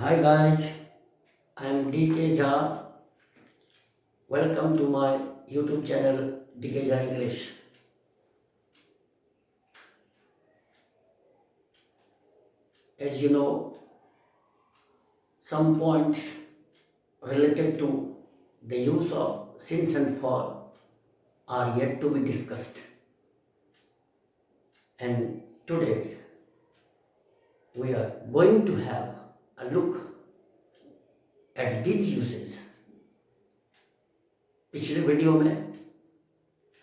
Hi guys, I am DK Jha. Welcome to my YouTube channel DK Jha English. As you know, some points related to the use of since and for are yet to be discussed. And today we are going to have a look at these uses. पिछले video में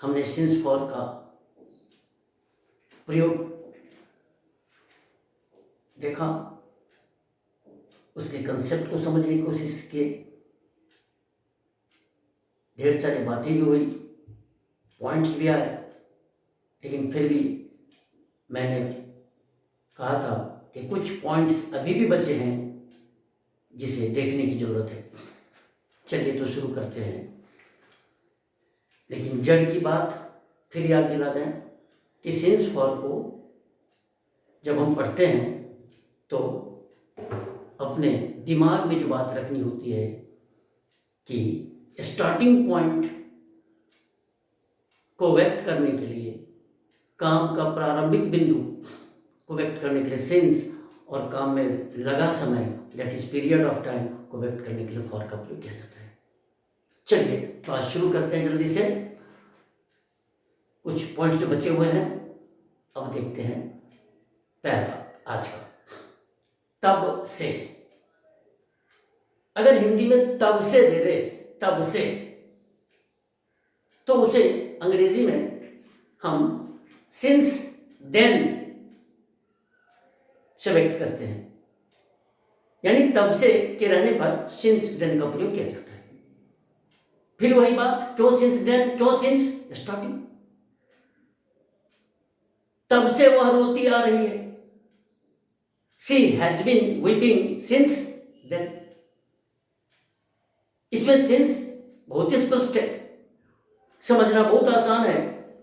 हमने since for का प्रयोग देखा, उसके concept को समझने की कोशिश की, ढेर सारी बातें भी हुई, पॉइंट्स भी आए, लेकिन फिर भी मैंने कहा था कि कुछ पॉइंट्स अभी भी बचे हैं जिसे देखने की ज़रूरत है। चलिए तो शुरू करते हैं, लेकिन जड़ की बात फिर याद दिला दें कि सिंस फॉर को जब हम पढ़ते हैं तो अपने दिमाग में जो बात रखनी होती है कि स्टार्टिंग पॉइंट को व्यक्त करने के लिए, काम का प्रारंभिक बिंदु को व्यक्त करने के लिए सिंस, और काम में लगा समय that is period of time को व्यक्त करने के लिए फॉर का प्रयोग किया जाता है। चलिए तो आज शुरू करते हैं जल्दी से। कुछ पॉइंट्स जो बचे हुए हैं अब देखते हैं। पहला आज का, तब से। अगर हिंदी में तब से दे दे, तब से, तो उसे अंग्रेजी में हम सिंस देन से व्यक्त करते हैं, यानी तब से के रहने पर सिंस देन का प्रयोग किया जाता है। फिर वही बात, क्यों सिंस देन, क्यों सिंस स्टार्टिंग। तब से वह रोती आ रही है, she has been weeping since then. इसमें सिंस बहुत ही स्पष्ट है, समझना बहुत आसान है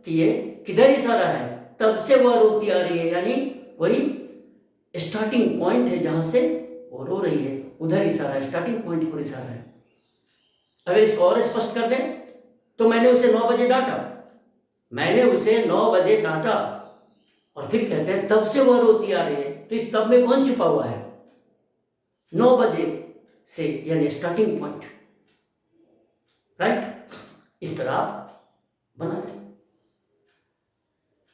कि ये किधर इशारा है। तब से वह रोती आ रही है, यानी वही स्टार्टिंग पॉइंट है जहां से वो रो रही है, उधर इशारा है, स्टार्टिंग पॉइंट पर इशारा है। अगर इसको और स्पष्ट कर दें तो मैंने उसे 9 बजे डांटा, मैंने उसे 9 बजे डांटा, और फिर कहते हैं तब से वह रोती आ रही है। तो इस तब में कौन छुपा हुआ है? 9 बजे से, यानी स्टार्टिंग पॉइंट, राइट। इस तरह आप बना लें।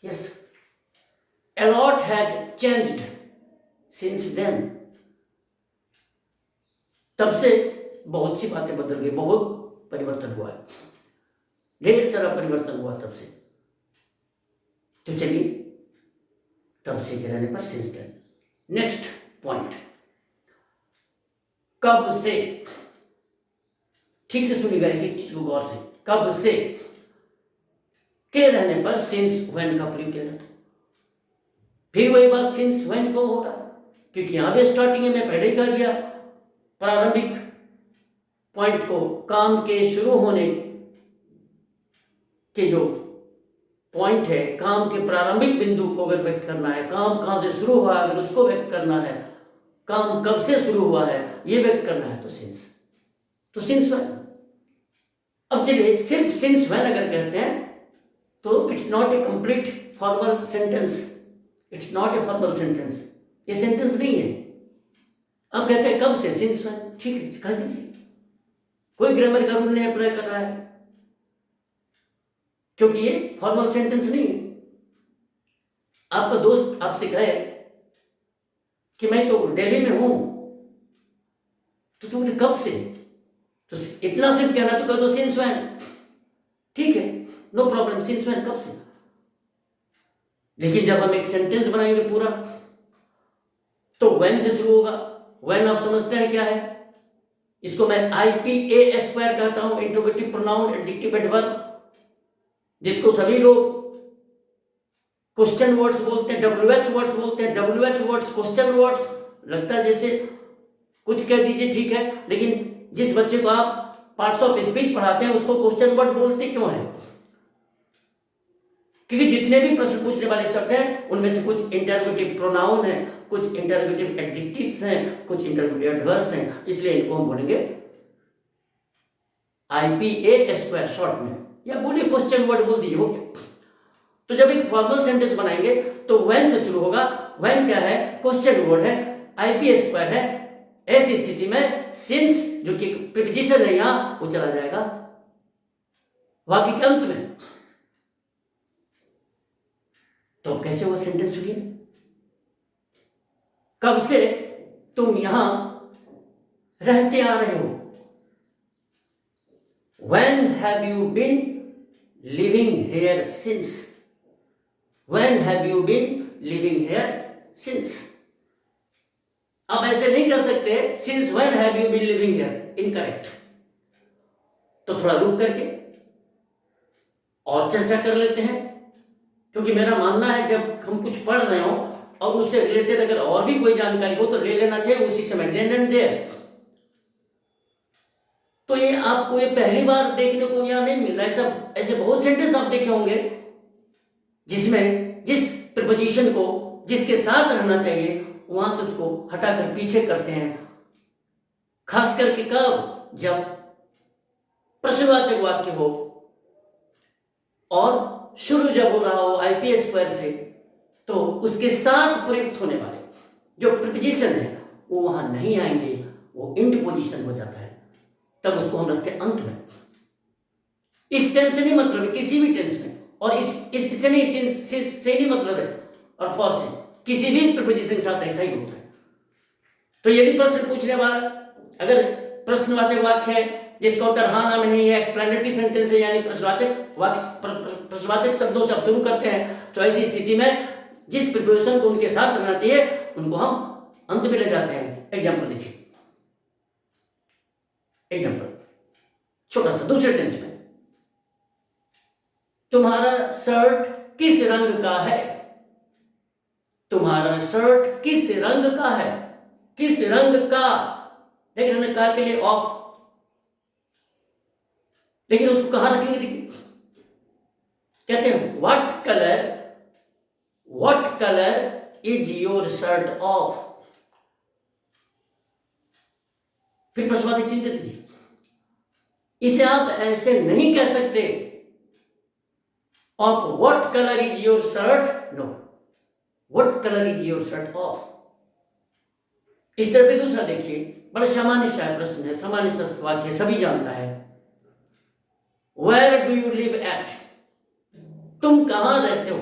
Yes, a lot has changed since then। तब से बहुत सी बातें बदल गई, बहुत परिवर्तन हुआ है, ढेर सारा परिवर्तन हुआ तब से। तो चलिए, तब से के रहने पर सिंस देन। नेक्स्ट पॉइंट, कब से। ठीक से सुनिएगा एक चीज को गौर से। कब से के रहने पर सिंस व्हेन का प्रयोग किया जाता है। फिर वही बात, सिंस व्हेन को होगा क्योंकि यहां भी स्टार्टिंग में पहले ही कह दिया, प्रारंभिक पॉइंट को, काम के शुरू होने के जो पॉइंट है, काम के प्रारंभिक बिंदु को अगर व्यक्त करना है, काम कहां से शुरू हुआ अगर उसको व्यक्त करना है, काम कब से शुरू हुआ है ये व्यक्त करना है, तो सिंस, तो सिंस व्हेन। अब चलिए, सिर्फ सिंस व्हेन अगर कहते हैं तो it's not a complete formal sentence, it's not a formal sentence, ये सेंटेंस नहीं है। अब कहते हैं कब से, सिंस व्हेन, ठीक है कह दीजिए, कोई ग्रामर का रूल नहीं अप्लाई कर रहा है, क्योंकि ये फॉर्मल सेंटेंस नहीं है। आपका दोस्त आपसे कहे कि मैं तो दिल्ली में हूं, तो तुम कब से, तो इतना सिर्फ कहना तो कह दो सिंस व्हेन, ठीक है, नो प्रॉब्लम, सिंस व्हेन, कब से। लेकिन जब हम एक सेंटेंस बनाएंगे पूरा, तो व्हेन से शुरू होगा। व्हेन आप समझते हैं क्या है? इसको मैं IPA² कहता हूं, इंट्रोगेटिव प्रोनाउन एडजेक्टिव एडवर्ब, जिसको सभी लोग क्वेश्चन वर्ड्स बोलते हैं, WH वर्ड्स बोलते हैं, WH वर्ड्स क्वेश्चन वर्ड्स। लगता है जैसे कुछ कह दीजिए, ठीक है, लेकिन जिस बच्चे को आप पार्ट्स ऑफ स्पीच पढ़ाते हैं उसको क्वेश्चन वर्ड बोलते क्यों है? क्योंकि जितने भी प्रश्न पूछने वाले शब्द हैं उनमें से कुछ इंटरोगेटिव प्रोनाउन है, कुछ इंटरोगेटिव एडजेक्टिव्स हैं, कुछ इंटरोगेटिव एडवर्ब्स हैं, इसलिए इनको हम बोलेंगे IPA स्क्वायर शॉर्ट में, या बोलिए क्वेश्चन वर्ड बोल दीजिए, हो गया। तो जब एक फॉर्मल सेंटेंस बनाएंगे तो व्हेन से शुरू होगा। व्हेन क्या है? क्वेश्चन वर्ड है, IPA स्क्वायर है। ऐसी स्थिति में सिंस जो कि प्रीपोजिशन है यहां, वो चला जाएगा वाक्य के अंत में। तो कैसे हुआ सेंटेंस? सुनिए, कब से तुम यहां रहते आ रहे हो? When have you been living here since? When have you been living here since? अब ऐसे नहीं कर सकते since when have you been living here, incorrect. तो थोड़ा रुक करके और चर्चा कर लेते हैं, क्योंकि मेरा मानना है जब हम कुछ पढ़ रहे हो और उससे रिलेटेड अगर और भी कोई जानकारी हो तो ले लेना चाहिए उसी समय, देन एंड देयर। तो ये आपको ये पहली बार देखने को यहाँ नहीं मिल रहा है। सब ऐसे बहुत सेंटेंस आप देखे होंगे जिसमें जिस प्रीपोजिशन को जिसके साथ रहना चाहिए वहां से उसको हटाकर पीछे करते हैं। खास करके कब? जब प्रश्नवाचक वाक्य हो और शुरू जब हो रहा हो IPA स्क्वायर से, तो उसके साथ प्रयुक्त होने वाले जो प्रीपोजिशन है वो वहां नहीं आएंगे, वो इंड पोजिशन हो जाता है, तब उसको हम रखते हैं अंत में। इस टेंस से नहीं मतलब है, किसी भी टेंस में, और इससे नहीं, से नहीं मतलब है, और फॉर से, किसी भी प्रीपोजिशन के साथ ऐसा ही होता है। तो यदि प्रश्न पूछने वाला अगर प्रश्नवाचक वाक्य है जिसका उत्तर हाँ ना में नहीं है, एक्सप्लेनेटरी सेंटेंस है, यानी प्रश्नवाचक शब्दों से आप शुरू करते हैं, तो ऐसी स्थिति में जिस प्रीपोजिशन को उनके साथ रहना चाहिए उनको हम अंत में ले जाते हैं। एग्जाम्पल देखिए, एग्जाम्पल छोटा सा दूसरे टेंस में, तुम्हारा शर्ट किस रंग का है? तुम्हारा शर्ट किस रंग का है? किस रंग का, देख रहे का के लिए ऑफ, लेकिन उसको कहां रखेंगे? देखिए कहते हैं what colour is your shirt of. फिर प्रश्नवाचक चिन्ह दे दीजिए। इसे आप ऐसे नहीं कह सकते of what colour is your shirt, no, what colour is your shirt of. इस तरह पे दूसरा देखिए, बड़ा सामान्य सा प्रश्न है, सामान्य सा वाक्य सभी जानता है, where do you live at? तुम कहां रहते हो?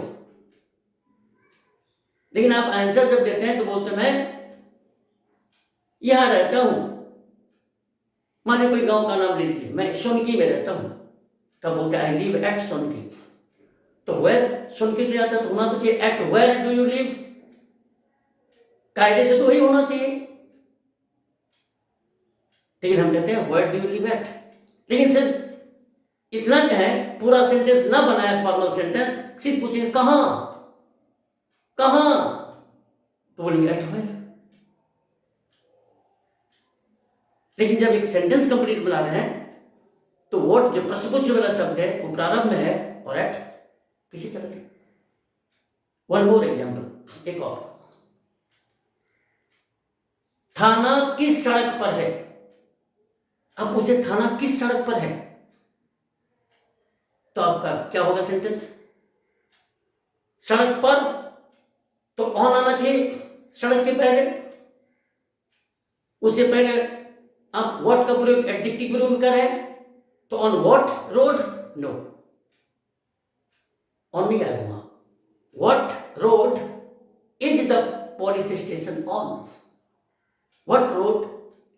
लेकिन आप आंसर जब देते हैं तो बोलते मैं यहां रहता हूं। माने कोई गांव का नाम ले लीजिए, मैं सोनकी में रहता हूं, तब बोलते आई लिव एट सोनकी। तो वेयर सोनकी ले आता तो होना तो चाहिए at where do you live, कायदे से तो वही होना चाहिए, लेकिन हम कहते हैं where do you live at. लेकिन सर इतना कहें, पूरा सेंटेंस ना बनाए फॉर्मल सेंटेंस, सिर्फ पूछेंगे कहां कहां, तो बोलेंगे एट वेयर। लेकिन जब एक सेंटेंस कंप्लीट बना रहे हैं तो व्हाट जो प्रश्न पूछने वाला शब्द है वो प्रारंभ में है और एट पीछे चला गया। वन मोर एग्जाम्पल, एक और, थाना किस सड़क पर है? अब पूछे थाना किस सड़क पर है, तो आपका क्या होगा सेंटेंस? सड़क पर तो ऑन आना चाहिए सड़क के पहले, उससे पहले आप व्हाट का प्रयोग एडजेक्टिव प्रयोग कर रहे हैं, तो on what road, no, on नहीं आएगा वहां। What road is the police station on? What road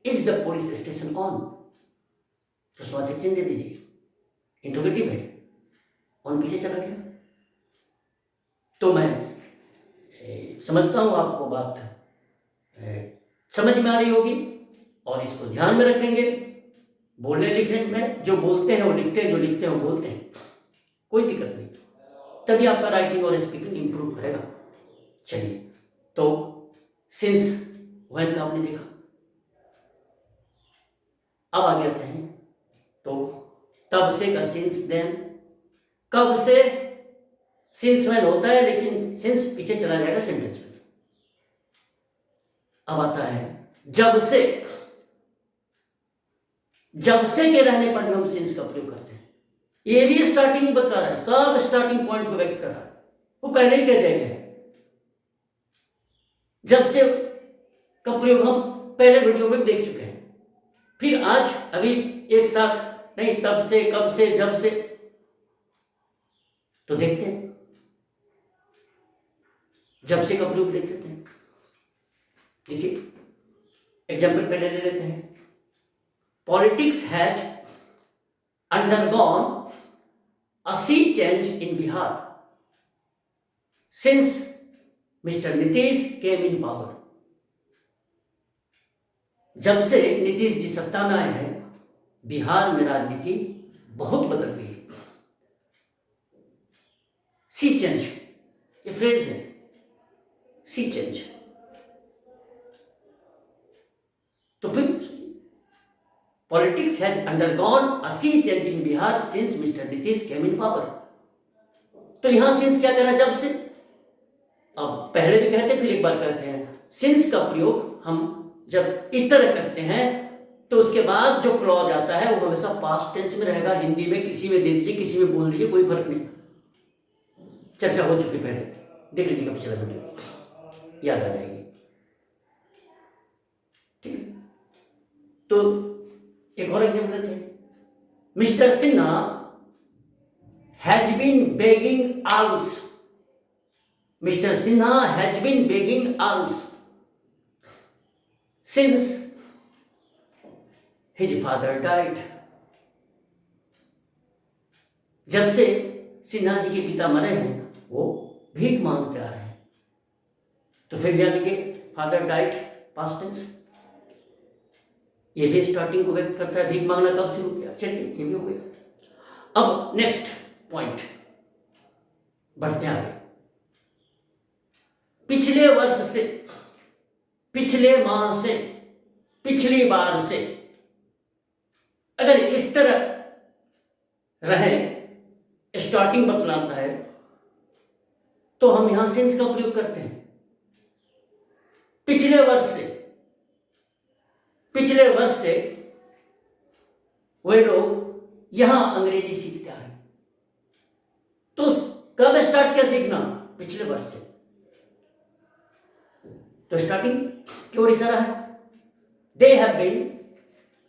is the police station on? प्रश्नवाचक चिन्ह दे दीजिए, इंट्रोगेटिव है, ऑन पीछे चला गया। तो मैं समझता हूं आपको बात समझ में आ रही होगी, और इसको ध्यान में रखेंगे। बोलने लिखने में जो बोलते हैं वो लिखते हैं, जो लिखते हैं वो बोलते हैं, कोई दिक्कत नहीं, तभी आपका राइटिंग और स्पीकिंग इंप्रूव करेगा। चलिए, तो सिंस व्हेन का आपने देखा, अब आगे आते हैं तो तब से का सिंस देन, कब से सिंस व्हेन होता है, लेकिन सिंस पीछे चला जाएगा सेंटेंस में। अब आता है जब से। जब से के रहने पर भी हम सिंस का प्रयोग करते हैं। ये भी स्टार्टिंग ही बता रहा है, सब स्टार्टिंग पॉइंट को व्यक्त कर रहा है। वो पहले ही कह देंगे जब से का प्रयोग हम पहले वीडियो में देख चुके हैं। फिर आज अभी एक साथ नहीं, तब से, कब से, जब से, तो देखते हैं। जब से का प्रयोग देख लेते हैं। देखिए एग्जाम्पल पहले ले लेते हैं। Politics has undergone a sea change in Bihar since Mr. Nitish came in power. जब से नीतीश जी सत्ता में आए हैं, बिहार में राजनीति बहुत बदल गई है। सी चेंज ये फ्रेज है, सी चेंज। तो फिर politics has undergone a sea change in Bihar since mister Nitish came in power. तो यहां सिंस क्या कह रहा है? जब से। अब पहले भी कहते फिर एक बार कहते हैं, सिंस का प्रयोग हम जब इस तरह करते हैं तो उसके बाद जो क्लॉज आता है वो हमेशा पास्ट टेंस में रहेगा। हिंदी में किसी में दे दीजिए, किसी में बोल दीजिए, कोई फर्क नहीं। चर्चा हो चुकी पहले, देख लीजिएगा पिछला वीडियो, याद आ जाएगी। ठीक है, तो एक और एग्जाम्पल लेते हैं। Mister Sinha has been begging alms. Mister Sinha has been begging alms since his father died. जब से सिन्हा जी के पिता मरे हैं वो भीख मांगते आ रहे हैं। तो फिर क्या देखिए, फादर डाइड पास्ट टेंस, ये भी स्टार्टिंग को व्यक्त करता है। भीख मांगना कब शुरू किया? चलिए ये भी हो गया। अब नेक्स्ट पॉइंट बढ़ते आगे। पिछले वर्ष से, पिछले माह से, पिछली बार से, अगर इस तरह रहे, स्टार्टिंग बतलाता है, तो हम यहां सिंस का प्रयोग करते हैं। पिछले वर्ष से, पिछले वर्ष से वे लोग यहां अंग्रेजी सीखते हैं। तो कब स्टार्ट किया सीखना? पिछले वर्ष से। तो स्टार्टिंग की ओर इशारा है। They have been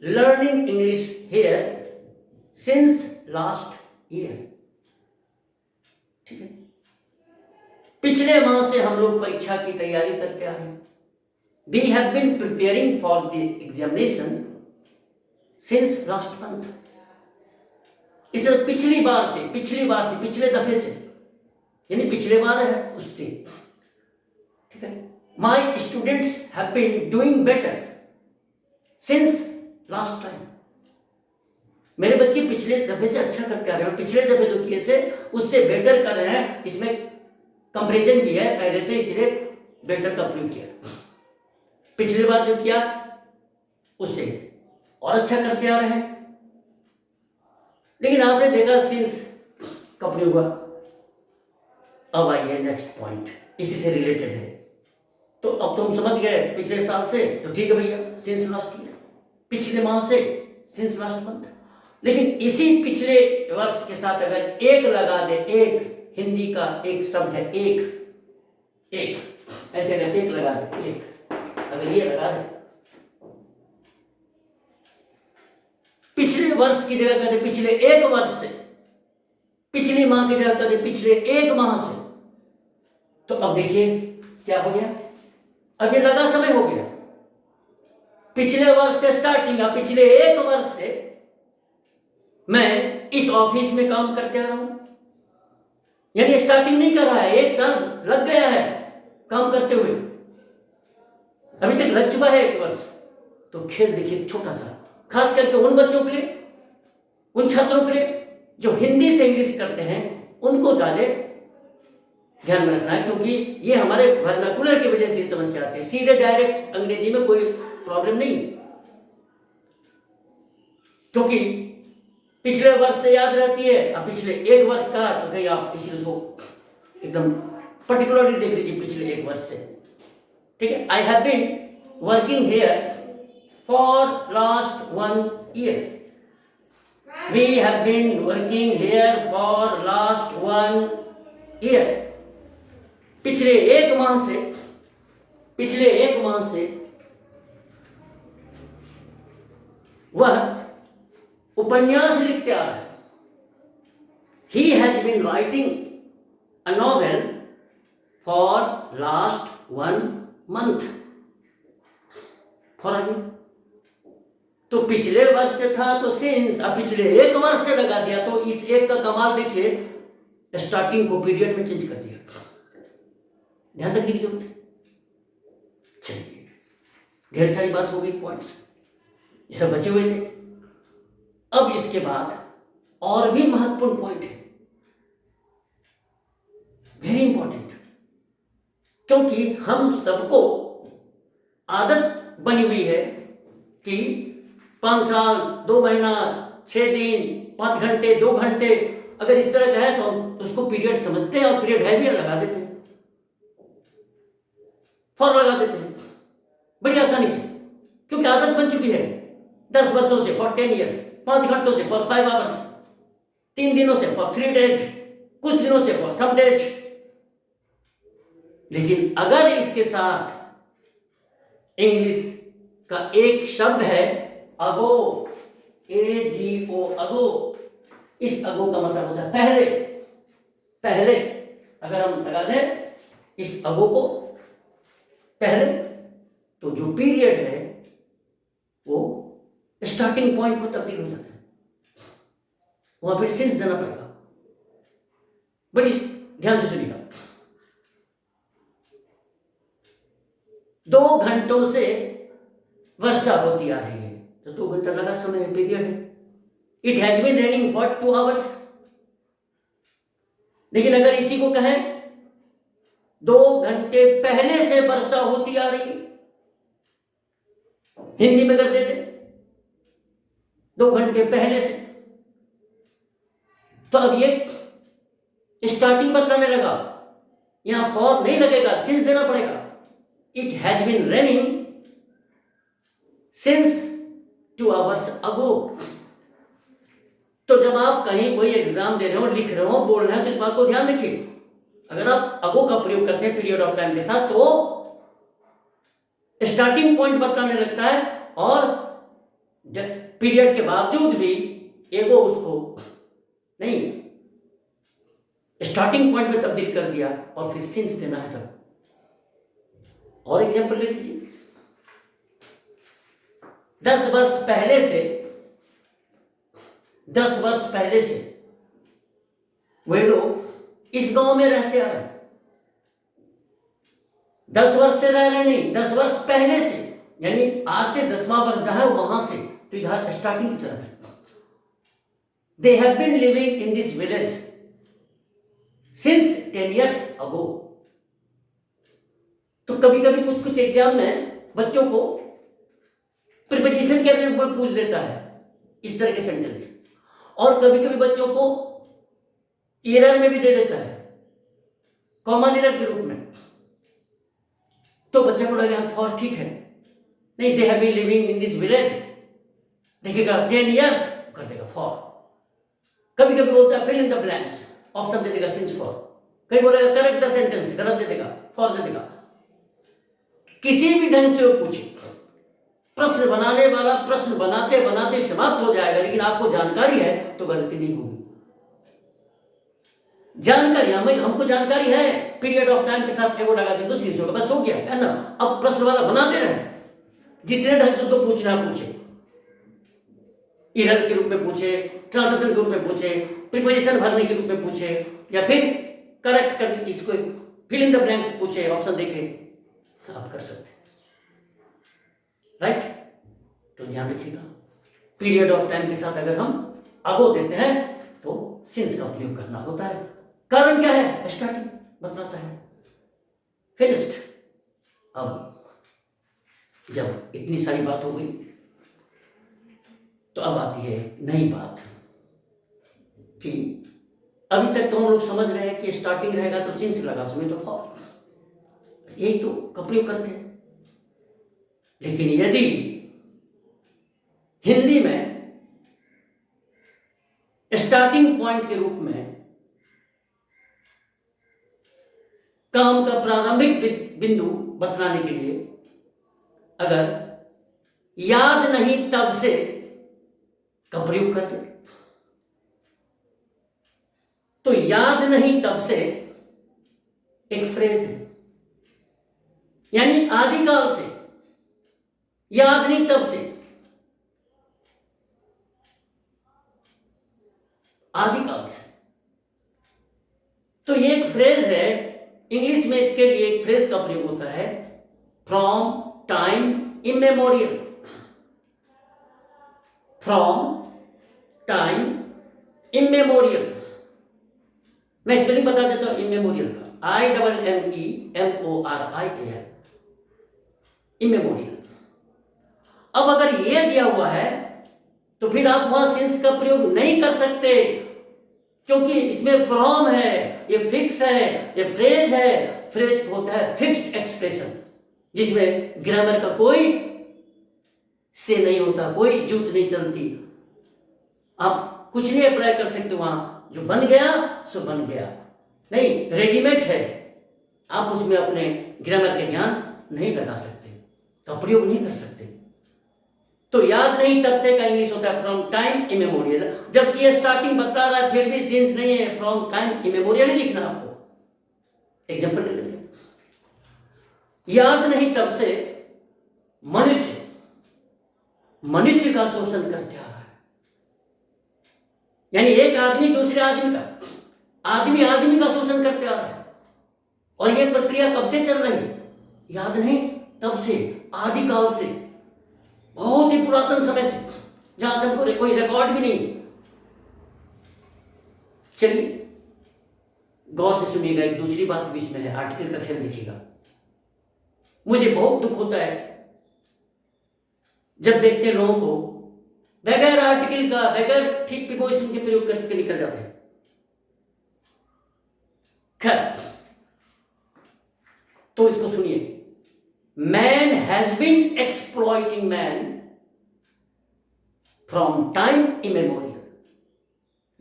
learning English here since last year. ठीक है, पिछले माह से हम लोग परीक्षा की तैयारी करते आए हैं। We have been preparing for the examination since last month. इस तरह पिछली बार से, पिछली बार से, पिछले दफे से, यानी पिछले बार है उससे। ठीक है, My students have been doing better since last time. मेरे बच्चे पिछले दफे से अच्छा करके आ रहे हैं, पिछले दफे जो किए थे उससे बेटर कर रहे हैं। इसमें कंपैरिजन भी है पहले से, इसलिए बेटर का प्रयोग किया। पिछली बार जो किया उससे और अच्छा करते आ रहे हैं। लेकिन आपने देखा सिंस का प्रयोग हुआ। अब आइए नेक्स्ट पॉइंट, इसी से रिलेटेड है। तो अब तुम समझ गए पिछले साल से, तो ठीक है भैया, सिंस लास्ट ईयर। पिछले माह से, सिंस लास्ट मंथ। लेकिन इसी पिछले वर्ष के साथ अगर एक लगा दे, एक हिंदी का एक शब्द है एक, एक ऐसे कहते, एक लगा दे, एक अगर ये लगा दे, पिछले वर्ष की जगह कहते पिछले एक वर्ष से, पिछली माह की जगह कहते पिछले एक माह से। तो अब देखिए क्या हो गया, अब ये लगा समय हो गया। पिछले वर्ष से स्टार्टिंग, पिछले एक वर्ष से मैं इस ऑफिस में काम करते आ रहा हूं। यानी स्टार्टिंग नहीं कर रहा है, एक साल लग गया है काम करते हुए, अभी तक लग चुका है एक वर्ष। तो खेल देखिए छोटा सा, खास करके उन बच्चों के लिए, उन छात्रों के लिए जो हिंदी से इंग्लिश करते हैं, उनको ज्यादा ध्यान में रखना है, क्योंकि ये हमारे वर्नाकुलर की वजह से समस्या आती है। सीधे डायरेक्ट अंग्रेजी में कोई प्रॉब्लम नहीं, क्योंकि पिछले वर्ष से याद रहती है। अब पिछले एक वर्ष का तो कहीं आप इसी को एकदम पर्टिकुलरली देख लीजिए पिछले 1 वर्ष से, ठीक है। I have been working here for last 1 year. We have been working here for last 1 year. पिछले 1 माह से वह उपन्यास लिखते आ रहा है। He has been writing a novel for last 1 month. For a year. तो पिछले वर्ष से था तो सिंस, अब पिछले 1 वर्ष से लगा दिया, तो इस एक का कमाल देखिए, स्टार्टिंग को पीरियड में चेंज कर दिया। ध्यान रखने की जरूरत है। चलिए, ढेर सारी बात हो गई, पॉइंट्स ये सब बचे हुए थे। अब इसके बाद और भी महत्वपूर्ण पॉइंट है, वेरी इंपॉर्टेंट, क्योंकि हम सबको आदत बनी हुई है कि 5 साल, 2 महीना, 6 दिन, 5 घंटे, 2 घंटे, अगर इस तरह का है तो हम उसको पीरियड समझते हैं और पीरियड है भी लगा देते हैं, फॉर लगा देते हैं बड़ी आसानी से, क्योंकि आदत बन चुकी है। 10 वर्षों से फॉर 10 years, 5 घंटों से फॉर 5 hours, 3 दिनों से फॉर 3 days, कुछ दिनों से फॉर some days। लेकिन अगर इसके साथ इंग्लिश का एक शब्द है अगो, AGO, अगो, इस अगो का मतलब होता है पहले। अगर हम लगा दें इस अगो को पहले, तो जो पीरियड है वो स्टार्टिंग पॉइंट पर तब्दील हो जाता है, वहां फिर सिंस देना पड़ेगा। बड़ी ध्यान से सुनिएगा। 2 घंटों से वर्षा होती आ रही है, तो 2 घंटा लगा समय है, पीरियड है। It has been raining for 2 hours। लेकिन अगर इसी को कहें 2 घंटे पहले से वर्षा होती आ रही है, हिंदी में कर देते 2 घंटे पहले से, तो अब ये स्टार्टिंग बताने लगा, यहां फॉर नहीं लगेगा, सिंस देना पड़ेगा। It has been raining since 2 hours ago। तो जब आप कहीं कोई एग्जाम दे रहे हो, लिख रहे हो, बोल रहे हो, तो इस बात को ध्यान रखिए। अगर आप अगो का प्रयोग करते हैं पीरियड ऑफ टाइम के साथ, तो स्टार्टिंग पॉइंट बताने लगता है, और पीरियड के बावजूद भी एगो उसको नहीं स्टार्टिंग पॉइंट में तब्दील कर दिया, और फिर सिंस देना है तब। और एग्जाम्पल ले लीजिए। 10 वर्ष पहले से वे लोग इस गांव में रहते आ रहे हैं। 10 वर्ष से रह रहे नहीं, 10 वर्ष पहले से, यानी आज से 10वां वर्ष जहां है वहां से, तो इधर स्टार्टिंग की तरफ है। They have been living in this village since 10 years ago। तो कभी कभी कुछ एग्जाम में बच्चों को प्रीपोजिशन के रूप में पूछ देता है इस तरह के सेंटेंस, और कभी कभी बच्चों को एरर में भी दे देता है, कॉमन एरर के रूप में। तो बच्चा को लगेगा फॉर ठीक है, नहीं, they have been living in this village, देखिएगा 10 years कर देगा फॉर। कभी कभी बोलता है fill in the blanks, option दे देगा सिंस फॉर। कहीं बोलेगा करेक्ट द सेंटेंस, गलत दे देगा, फॉर दे देगा। किसी भी ढंग से वो पूछे, प्रश्न बनाने वाला प्रश्न बनाते बनाते समाप्त हो जाएगा, लेकिन आपको जानकारी है तो गलती नहीं होगी। जानकारी हमको जानकारी है, पीरियड ऑफ टाइम के साथ एगो लगा दे तो सिंस होगा, बस हो गया है ना। अब प्रश्न वाला बनाते रहे, जितने ढंग से उसको पूछना है पूछे, एरर के रूप में पूछे, ट्रांसलेशन के रूप में पूछे, प्रीपोजिशन भरने के रूप में पूछे, या फिर करेक्ट करने, इसको फिल इन द ब्लैंक्स पूछे, ऑप्शन देके आप कर सकते हैं, राइट। तो ध्यान रखिएगा, पीरियड ऑफ टाइम के साथ अगर हम अगो देते हैं तो सिंस का प्रयोग करना होता है। कारण क्या है? स्टार्टिंग बतलाता है। फिनिश्ड। अब जब इतनी सारी बात हो गई तो अब आती है नई बात कि अभी तक तो हम लोग समझ रहे हैं कि स्टार्टिंग रहेगा तो सिंस लगा, समय तो फॉर, यही तो का प्रयोग करते हैं। लेकिन यदि हिंदी में स्टार्टिंग पॉइंट के रूप में काम का प्रारंभिक बिंदु बतलाने के लिए अगर याद नहीं तब से का प्रयोग करते, तो याद नहीं तब से एक फ्रेज है, यानी आदिकाल से, याद नहीं तब से, आदिकाल से। तो ये एक फ्रेज है, इंग्लिश में इसके लिए एक फ्रेज का प्रयोग होता है, from time immemorial. From time immemorial, मैं स्पेलिंग बता देता हूं इमेमोरियल का, IMMEMORIAL, इमेमोरियल। अब अगर ये दिया हुआ है तो फिर आप वहां सिंस का प्रयोग नहीं कर सकते, क्योंकि इसमें फ्रॉम है, ये फिक्स है, ये फ्रेज है। फ्रेज होता है फिक्स्ड एक्सप्रेशन, जिसमें ग्रामर का कोई से नहीं होता, कोई जूत नहीं चलती, आप कुछ नहीं अप्लाई कर सकते वहां, जो बन गया सो बन गया, नहीं रेडीमेड है, आप उसमें अपने ग्रामर के ज्ञान नहीं लगा सकते, तो प्रयोग नहीं कर सकते। तो याद नहीं तब से का इंग्लिश होता है फ्रॉम टाइम इमेमोरियल, जबकि ये स्टार्टिंग बता रहा है फिर भी सिंस नहीं है, फ्रॉम टाइम इमेमोरियल ही लिखना आपको। एग्जांपल ले लेते हैं, याद नहीं तब से मनुष्य मनुष्य का शोषण करते आ रहा है, यानी एक आदमी दूसरे आदमी का, आदमी आदमी का शोषण करते आ रहा है, और यह प्रक्रिया कब से चल रही है? याद नहीं तब से, आदिकाल से, बहुत ही पुरातन समय से, जहां से हमको कोई रिकॉर्ड भी नहीं। चलिए गौर से सुनिएगा, एक दूसरी बात भी इसमें है, आर्टिकल का ख्याल देखिएगा। मुझे बहुत दुख होता है जब देखते हैं लोगों को बगैर आर्टिकल का, बगैर ठीक प्रीपोजिशन के प्रयोग करके निकल जाते हैं। खैर, तो इसको सुनिए, man has been exploiting man from time immemorial.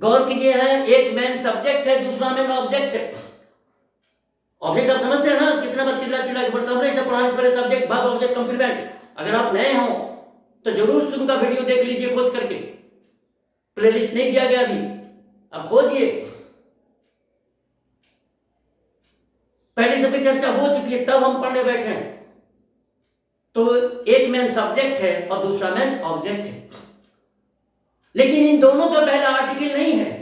गौर कीजिए, है एक मैन सब्जेक्ट है, दूसरा मैन ऑब्जेक्ट है। ऑब्जेक्ट आप समझते हैं ना, कितना बार चिल्ला चिल्ला के पढ़ता हूं, नहीं सब पढ़ाने से पहले सब्जेक्ट भाग ऑब्जेक्ट कंप्लीमेंट। अगर आप नए हो तो जरूर शुरू का वीडियो देख लीजिए खोज करके, प्लेलिस्ट नहीं दिया गया अभी, अब खोजिए, पहले सब की चर्चा हो चुकी है, तब हम पढ़ने बैठे हैं। तो एक मैन सब्जेक्ट है और दूसरा मैन ऑब्जेक्ट है, लेकिन इन दोनों का पहला आर्टिकल नहीं है।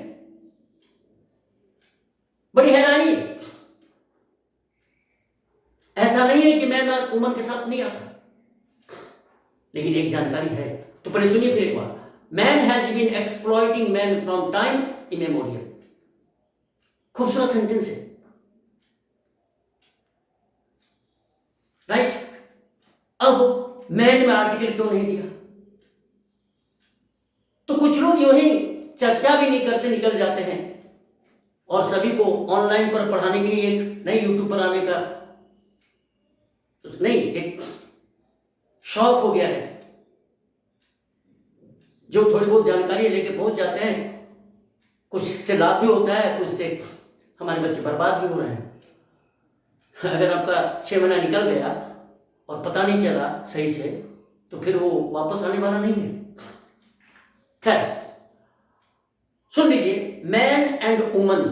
बड़ी हैरानी है, ऐसा नहीं है कि मैन और वुमन के साथ नहीं आता, लेकिन एक जानकारी है। तो पहले सुनिए फिर एक बार, man has been exploiting man from time immemorial. खूबसूरत सेंटेंस है, राइट। अब मैन में आर्टिकल क्यों नहीं दिया? तो कुछ लोग यूं ही चर्चा भी नहीं करते निकल जाते हैं, और सभी को ऑनलाइन पर पढ़ाने के लिए एक नई यूट्यूब पर आने का नहीं, एक शौक हो गया है। जो थोड़ी बहुत जानकारी लेके पहुंच जाते हैं, कुछ से लाभ भी होता है, कुछ से हमारे बच्चे बर्बाद भी हो रहे हैं। अगर आपका 6 महीना निकल गया और पता नहीं चला सही से, तो फिर वो वापस आने वाला नहीं है। खैर, सुन लीजिए, मैन एंड वुमन,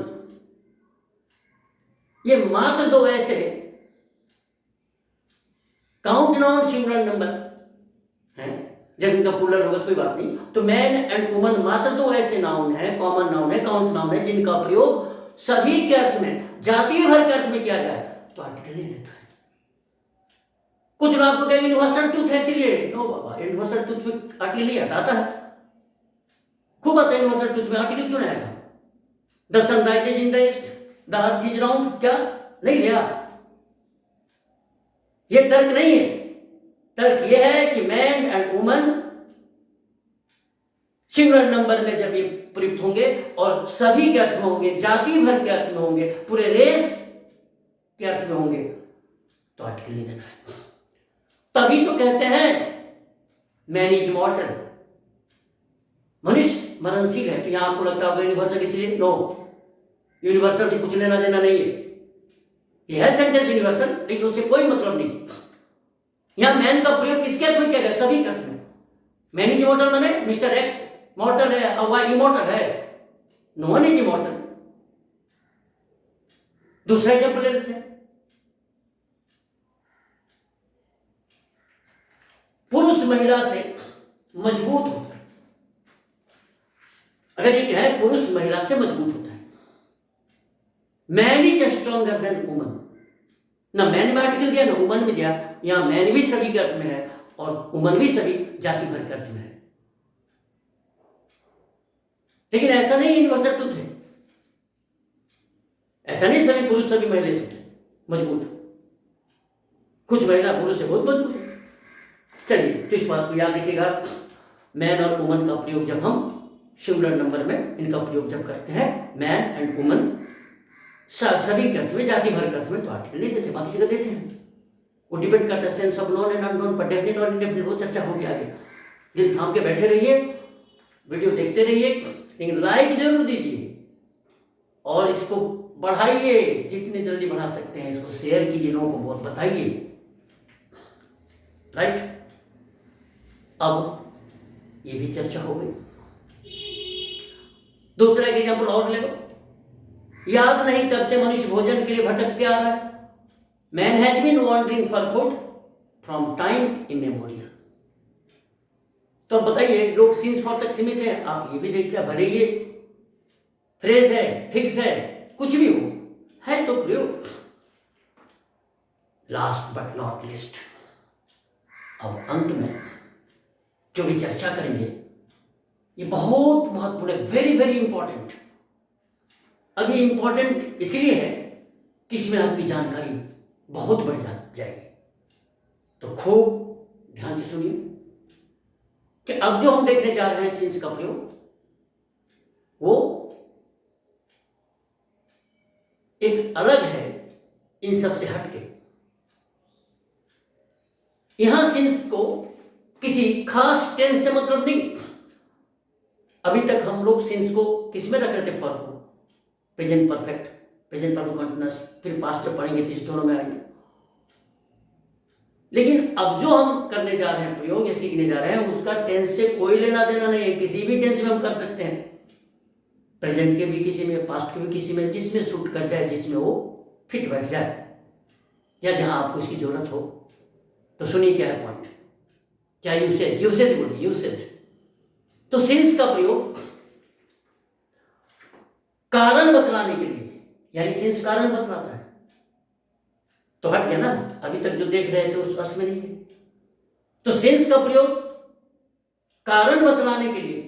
ये मात्र दो ऐसे काउंट नाउन सिंगुलर नंबर हैं, जब इनका प्लूरल होगा तो कोई बात नहीं। तो मैन एंड वुमन मात्र दो ऐसे नाउन है, कॉमन नाउन है, काउंट नाउन है, जिनका प्रयोग सभी के अर्थ में, जातीय भर के अर्थ में किया जाए तो आर्टिकल नहीं लेता है। कुछ लोग आपको कहेंगे यूनिवर्सल ट्रूथ है इसलिए, नो बाबा, यूनिवर्सल ट्रूथ में आर्टिकल नहीं आता है, खूब आता है यूनिवर्सल ट्रूथ में, आर्टिकल क्यों नहीं आएगा? The sun rises in the east, the earth is round, क्या नहीं लिया? ये तर्क नहीं है। तर्क ये है कि man and woman singular number में जब ये प्रयुक्त होंगे और सभी के अर्थ में होंगे, जाति भर के अर्थ में होंगे, पूरे रेस के अर्थ में होंगे, तो आर्टिकल नहीं देना है। तभी तो कहते हैं मैन इज मॉर्टल, मनुष्य मरणशील है। तो यहां आपको लगता होगा यूनिवर्सल, इसलिए नो, यूनिवर्सल से कुछ लेना देना नहीं है। यह है सेंटेंस यूनिवर्सल, लेकिन उससे कोई मतलब नहीं। यहां मैन का प्रयोग किसके अर्थ में किया गया? सभी के अर्थ में। मैन इज इमॉर्टल माने मिस्टर एक्स मॉर्टल है और वाई इमॉर्टल है, नो वन इज इमॉर्टल। दूसरा एग्जाम्पल ले लेते हैं, पुरुष महिला से मजबूत होता है। अगर एक है पुरुष महिला से मजबूत होता है, man is stronger than woman. ना मैन में आर्टिकल दिया ना वुमन में दिया। यहां मैन भी सभी के अर्थ में है और वुमन भी सभी जाति भर के अर्थ में है। लेकिन ऐसा नहीं यूनिवर्सल ट्रुथ है, ऐसा नहीं सभी पुरुष सभी महिला से मजबूत। कुछ महिला पुरुष से बहुत मजबूत है। चलिए, तो इस बात को याद रखिएगा, मैन और वुमन का प्रयोग जब हम सिंगुलर नंबर में इनका प्रयोग जब करते हैं, मैन एंड वुमन सभी के अर्थ में, जाति भर के अर्थ में, तो आर्टिकल नहीं देते, बाकी जगह देते हैं। वो डिपेंड करता है sense of non and unknown पर, डेफिनेट और इनडेफिनेट, वो चर्चा होगी आगे। दिल थाम के बैठे रहिए, वीडियो देखते रहिए, लेकिन लाइक जरूर दीजिए और इसको बढ़ाइए, जितनी जल्दी बढ़ा सकते हैं इसको शेयर कीजिए, लोगों को बहुत बताइए। राइट, अब ये भी चर्चा हो गई। दूसरा एक एग्जाम्पल और ले लो, याद नहीं तब से मनुष्य भोजन के लिए भटकते आ रहा है। Man has been wandering for food from time immemorial. तो अब बताइए, लोग सीन्स फॉर तक सीमित है, आप ये भी देख लिया, भले ये फ्रेज है, फिक्स है, कुछ भी हो, है तो प्रयोग। लास्ट बट नॉट लिस्ट, अब अंत में जो भी चर्चा करेंगे ये बहुत महत्वपूर्ण है, वेरी वेरी इंपॉर्टेंट। अब ये इंपॉर्टेंट इसलिए है कि इसमें आपकी जानकारी बहुत बढ़ जाएगी। तो खूब ध्यान से सुनिए कि अब जो हम देखने जा रहे हैं सीन्स का प्रयोग, वो एक अलग है इन सब से हटके। यहां सीन्स को किसी खास टेंस से मतलब नहीं। अभी तक हम लोग सीन्स को किस में रख रहे थे? फॉर्म को, present perfect, present perfect continuous, फिर पास्ट जब पढ़ेंगे तो इस दोनों में आएंगे। लेकिन अब जो हम करने जा रहे हैं प्रयोग या सीखने जा रहे हैं, उसका टेंस से कोई लेना देना नहीं है। किसी भी टेंस में हम कर सकते हैं, प्रेजेंट के भी किसी में, पास्ट के भी किसी में, जिसमें सूट कर जाए, जिसमें वो फिट बैठ जाए, या जहां आपको इसकी जरूरत हो। तो सुनिए क्या है पॉइंट, क्या यूसेज, यूसेज बोलिए, यूसेज। तो सिंस का प्रयोग कारण बतलाने के लिए, यानी सिंस कारण बतलाता है, तो हट गया ना, अभी तक जो देख रहे थे उस अर्थ में नहीं है। तो सिंस का प्रयोग कारण बतलाने के लिए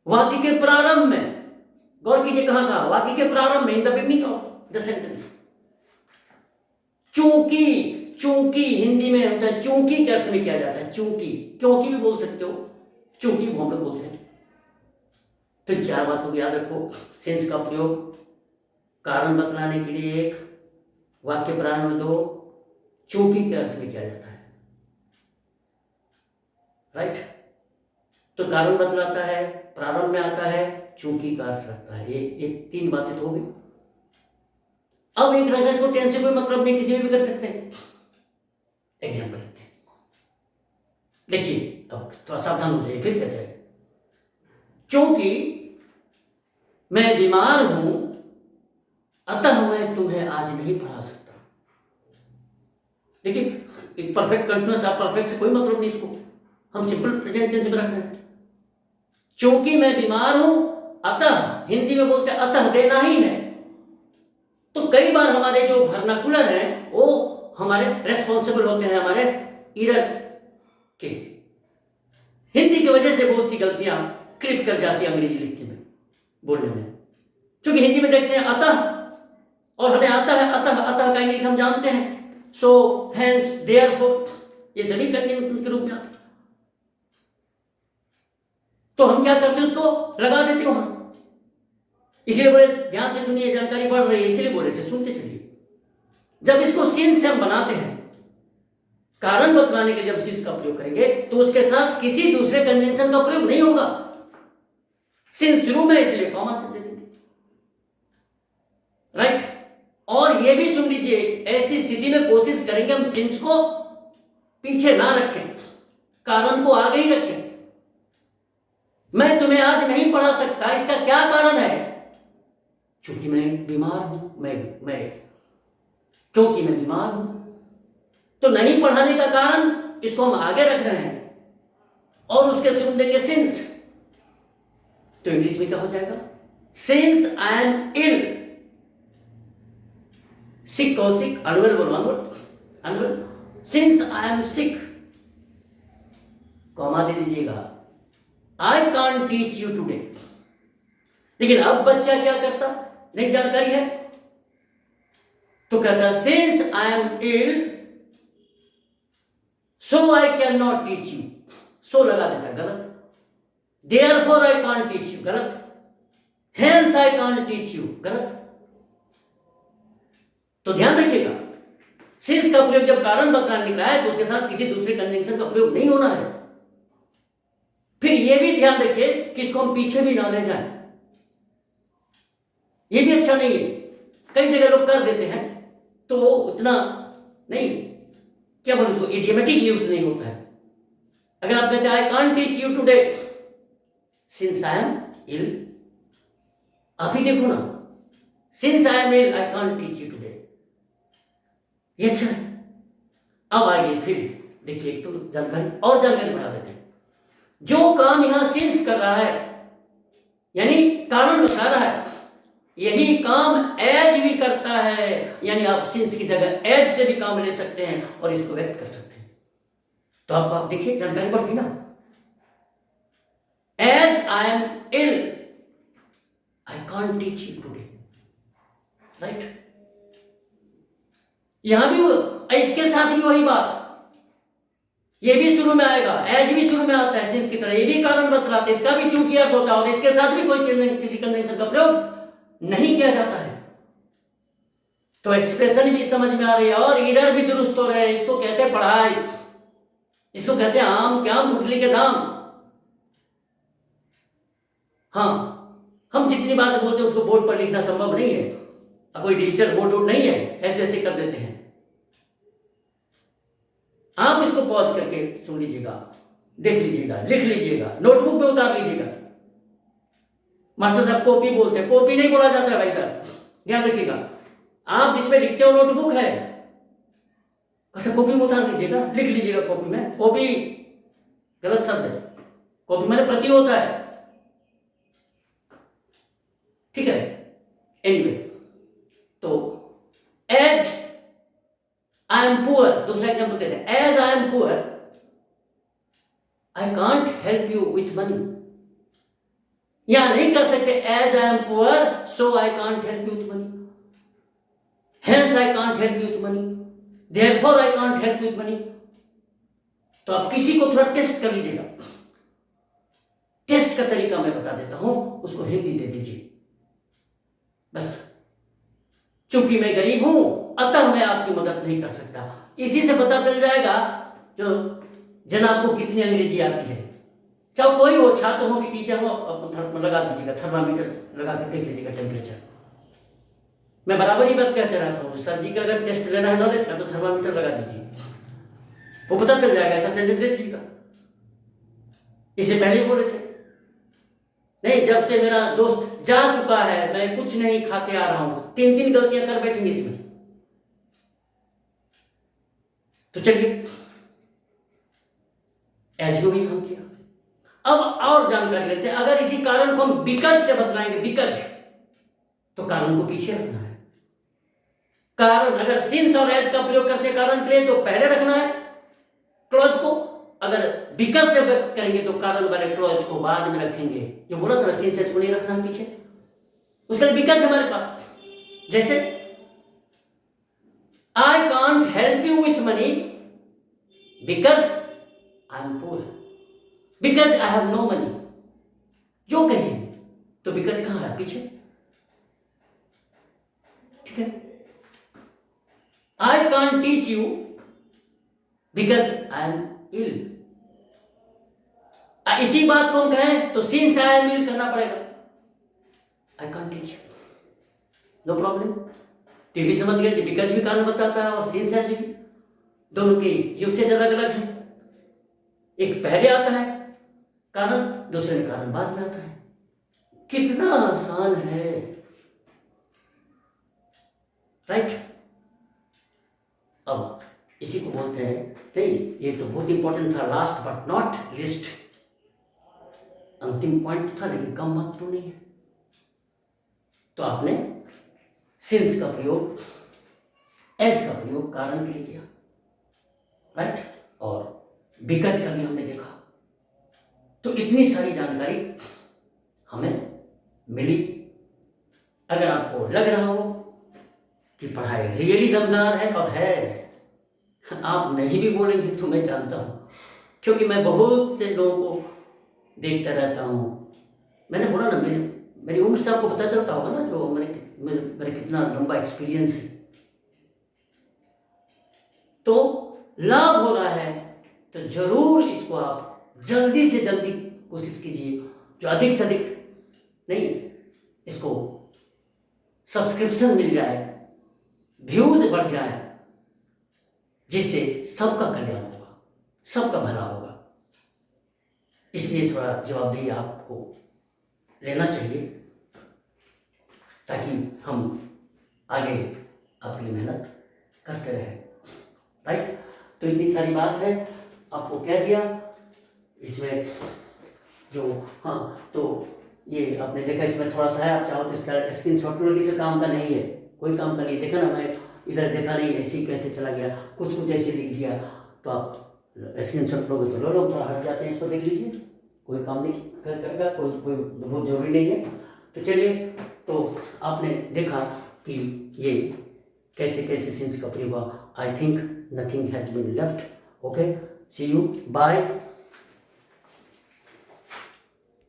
वाक्य के प्रारंभ में, गौर कीजिए कहां कहा, वाक्य के प्रारंभ में, in the beginning of the sentence. चूंकि, चूंकि हिंदी में होता है, चूंकि के अर्थ में किया जाता है, चूंकि, क्योंकि भी बोल सकते हो, चूंकि भौंकर बोलते हैं। तो चार बातों को याद रखो, सेंस का प्रयोग कारण बतलाने के लिए एक, वाक्य प्रारंभ में दो, चूंकि के अर्थ में किया जाता है। राइट, तो कारण बतलाता है, प्रारंभ में आता है, चूंकि का अर्थ रखता है। ये तीन बातें तो हो गई। अब एक रहेगा, इसको टेंस से कोई मतलब नहीं, किसी में भी कर सकते हैं। एग्जाम्पल लेते हैं, देखिए, अब थोड़ा सावधान हो जाइए। फिर कहते हैं, क्योंकि मैं बीमार हूं अतः मैं तुम्हें आज नहीं पढ़ा सकता। देखिए, एक परफेक्ट कंटिन्यूअस, आप परफेक्ट से कोई मतलब नहीं, इसको हम सिंपल प्रेजेंट टेंस में रख रहे हैं। क्योंकि मैं बीमार हूं अतः, हिंदी में बोलते हैं अतः देना ही है। तो कई बार हमारे जो वर्नाकुलर हैं वो हमारे रेस्पॉन्सिबल होते हैं हमारे इरर के। हिंदी की वजह से बहुत सी गलतियां क्रिप कर जाती है अंग्रेजी लिखने में, बोलने में। क्योंकि हिंदी में देखते हैं अतः, और हमें आता है अतः, अतः का इंग्लिश हम जानते हैं, सो, हेंस, देयरफॉर, ये सभी कंजंक्शन के रूप में आते हैं। तो हम क्या करते उसको लगा देते वहां। इसलिए बोले ध्यान से सुनिए, जानकारी बढ़ रही है इसलिए बोले थे, सुनते चलिए। जब इसको सिंस से हम बनाते हैं, कारण बतलाने के लिए जब सिंस का प्रयोग करेंगे तो उसके साथ किसी दूसरे कंजंक्शन का प्रयोग नहीं होगा। सिंस शुरू में इसलिए कॉमा से दे देंगे, राइट। और ये भी सुन लीजिए, ऐसी स्थिति में कोशिश करेंगे हम सिंस को पीछे ना रखें, कारण को आगे ही रखें। मैं तुम्हें आज नहीं पढ़ा सकता, इसका क्या कारण है? क्योंकि मैं बीमार हूं, क्योंकि मैं बीमार हूं। तो नहीं पढ़ाने का कारण इसको हम आगे रख रहे हैं और उसके शुरू देंगे सिंस। तो इंग्लिश में क्या हो जाएगा? Since I am ill, sick और सिक अनवेल बोलो, unwell. Since I am sick, comma दे दीजिएगा, I can't teach you today. लेकिन अब बच्चा क्या करता, नहीं जानकारी है, तो कहता since I am ill so I can not teach you, so लगा देता, गलत। Therefore I can't teach you, गलत। Hence I can't teach you, गलत। तो ध्यान रखिएगा, सिंस का प्रयोग जब कारण बतलाने निकला है तो उसके साथ किसी दूसरे कंजंक्शन का प्रयोग नहीं होना है। फिर यह भी ध्यान रखिए कि इसको हम पीछे भी ना ले जाएं, ये भी अच्छा नहीं है। कई जगह लोग कर देते हैं तो वो उतना नहीं, क्या बोले उसको, इडियमेटिक यूज नहीं होता है। अगर आप कहते हैं I can't teach you today since I am ill, आप ही देखो ना, since I am ill I can't teach you today, ये अच्छा है। अब आइए फिर देखिए, एक तो जानकारी और जानकारी बढ़ा देते हैं। जो काम यहां सिंस कर रहा है यानी कारण बता रहा है, यही काम एज भी करता है, यानी आप सिंस की जगह एज से भी काम ले सकते हैं और इसको व्यक्त कर सकते हैं। तो आप देखिए जानकारी बढ़ गई ना। As I am ill I can't teach you today, right. यहां भी इसके साथ भी वही बात, ये भी शुरू में आएगा, एज भी शुरू में आता है सिंस की तरह, ये भी कारण बतलाते, इसका भी चूंकि अर्थ होता है और इसके साथ भी कोई किसी कंजंक्शन का प्रयोग नहीं किया जाता है। तो एक्सप्रेशन भी समझ में आ रही है और इरर भी दुरुस्त हो रहे हैं। इसको कहते हैं पढ़ाई, इसको कहते हैं आम क्या गुठली के दाम। हाँ, हम जितनी बात बोलते हैं उसको बोर्ड पर लिखना संभव नहीं है, कोई डिजिटल बोर्ड नहीं है, ऐसे ऐसे कर देते हैं। आप इसको पॉज करके सुन लीजिएगा, देख लीजिएगा, लिख लीजिएगा, नोटबुक पे उतार लीजिएगा। मास्टर साहब कॉपी बोलते हैं, कॉपी नहीं बोला जाता है भाई साहब, ध्यान रखिएगा। आप जिसमें लिखते हो नोटबुक है, अच्छा कॉपी में उतार लीजिएगा, लिख लीजिएगा कॉपी में। कॉपी गलत शब्द है, कॉपी मैंने प्रति होता है, ठीक है। एनीवे, तो एज आई एम पुअर, दूसरा एग्जाम्पल देते हैं। As I M poor I can't help you with money, या नहीं कर सकते as I M poor so I can't help you with money, hence I can't help you with money, therefore I can't help you with money. तो आप किसी को थोड़ा test कर लीजिएगा। टेस्ट का तरीका मैं बता देता हूं, उसको हिंदी दे दीजिए बस। चूंकि मैं गरीब हूं अतः मैं आपकी मदद नहीं कर सकता। इसी से पता चल जाएगा जो जनाब को कितनी अंग्रेजी आती है। चाहे कोई हो, छात्र हो कि टीचर हो, आप लगा दीजिएगा, थर्मामीटर लगा के देख लीजिएगा टेम्परेचर। मैं बराबर ही बात कहते रहता हूँ, सर जी का अगर टेस्ट लेना है नॉलेज का तो थर्मामीटर लगा दीजिए, वो पता चल जाएगा। ऐसा सेंटेंस दे दीजिएगा। इससे पहले बोले थे नहीं, जब से मेरा दोस्त जा चुका है मैं कुछ नहीं खाते आ रहा हूं। 3 गलतियां कर बैठेंगे इसमें। तो चलिए, एज को भी काम किया। अब और जानकारी लेते हैं। अगर इसी कारण को हम बिकॉज से बतलाएंगे, बिकॉज, तो कारण को पीछे रखना है। कारण अगर सिंस और एज का प्रयोग करते कारण के लिए तो पहले रखना है क्लॉज को, अगर बिकॉज से व्यक्त करेंगे तो कारण वाले क्लॉज को बाद में रखेंगे। जो बोला था सिंस एज को नहीं रखना है पीछे, उसके लिए बिकॉज हमारे पास, जैसे I can't help you with money because I am poor, because I have no money. जो कहिए, तो बिकॉज कहाँ है? पीछे। ठीक है, आई can't teach you because I am इल। इसी बात को हम कहें तो सिंस आई एम इल करना पड़ेगा। I can't teach you, no problem. TV समझ गए, बिकॉज भी कारण बताता है और सिंस एज भी, दोनों के यूसेज अलग अलग हैं। एक पहले आता है कारण, दूसरे में कारण बाद में आता है। कितना आसान है, राइट? अब इसी को बोलते हैं, नहीं ये तो बहुत इंपॉर्टेंट था, लास्ट बट नॉट लिस्ट, अंतिम पॉइंट था लेकिन कम महत्वपूर्ण नहीं है। तो आपने सिंस का प्रयोग, एज का प्रयोग कारण के लिए किया, राइट? और बिकॉज का भी हमने देखा। तो इतनी सारी जानकारी हमें मिली। अगर आपको लग रहा हो कि पढ़ाई रियली दमदार है, और है, आप नहीं भी बोलेंगे तो मैं जानता हूँ, क्योंकि मैं बहुत से लोगों को देखता रहता हूँ। मैंने बोला ना, मेरी उम्र से आपको पता चलता होगा ना, जो मेरे कितना लंबा एक्सपीरियंस है। तो लाभ हो रहा है तो जरूर इसको आप जल्दी से जल्दी कोशिश कीजिए, जो अधिक से अधिक, नहीं इसको सब्सक्रिप्शन मिल जाए, व्यूज बढ़ जाए, जिससे सबका कल्याण होगा, सबका भला होगा। इसलिए थोड़ा जवाबदेही आपको लेना चाहिए, ताकि हम आगे आपकी मेहनत करते रहें, राइट? तो इतनी सारी बात है, आपको कह दिया इसमें जो, हाँ तो ये आपने देखा, इसमें थोड़ा सा है, आप चाहो तो इसका स्क्रीनशॉट लो, से काम का नहीं है, कोई काम का नहीं। देखा ना, मैं इधर देखा नहीं, ऐसे ही कहते चला गया, कुछ कुछ ऐसे लिख दिया। तो आप स्क्रीनशॉट लोगे तो लो लो, थोड़ा हट जाते हैं, इसको देख लीजिए, कोई काम नहीं करेगा, कोई बहुत जरूरी नहीं है। तो चलिए, तो आपने देखा कि ये कैसे कैसे सिंस का प्रयोग हुआ। I think nothing has been left. Okay, see you, bye.